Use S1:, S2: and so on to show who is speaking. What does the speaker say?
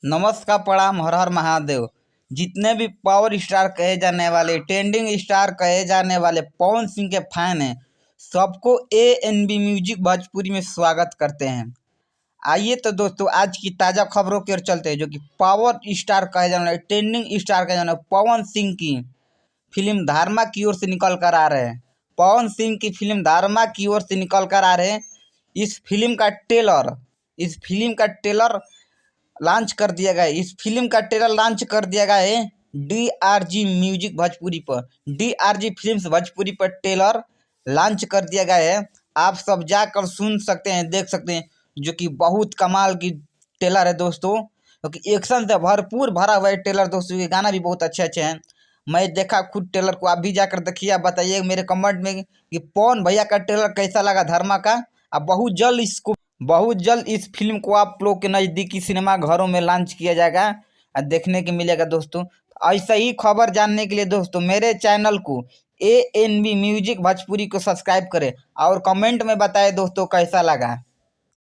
S1: नमस्कार, प्रणाम, हर हर महादेव। जितने भी पावर स्टार कहे जाने वाले, ट्रेंडिंग स्टार कहे जाने वाले पवन सिंह के फैन हैं, सबको ANB म्यूजिक भोजपुरी में स्वागत करते हैं। आइए तो दोस्तों, आज की ताज़ा खबरों की ओर चलते हैं। जो कि पावर स्टार कहे जाने वाले, ट्रेंडिंग स्टार कहे जाने वाले पवन सिंह की फिल्म धर्मा की ओर से निकल कर आ रहे हैं। पवन सिंह की फिल्म धर्मा की ओर से निकल कर आ रहे हैं। इस फिल्म का ट्रेलर लॉन्च कर दिया गया है। इस फिल्म का ट्रेलर लॉन्च कर दिया गया है DRG म्यूजिक भोजपुरी पर। DRG फिल्म्स भोजपुरी पर ट्रेलर लॉन्च कर दिया गया है। आप सब जाकर सुन सकते हैं, देख सकते हैं। जो कि बहुत कमाल की ट्रेलर है दोस्तों, क्योंकि एक्शन से भरपूर भरा हुआ है ट्रेलर दोस्तों। ये गाना भी बहुत अच्छे अच्छे हैं। मैं देखा खुद ट्रेलर को, आप भी जाकर देखिए। आप बताइए मेरे कमेंट में कि पवन भैया का ट्रेलर कैसा लगा धर्मा का। अब बहुत जल्द इस फिल्म को आप लोग के नज़दीकी सिनेमा घरों में लॉन्च किया जाएगा और देखने को मिलेगा दोस्तों। ऐसा ही खबर जानने के लिए दोस्तों मेरे चैनल को ANB म्यूजिक भोजपुरी को सब्सक्राइब करें और कमेंट में बताएं दोस्तों कैसा लगा।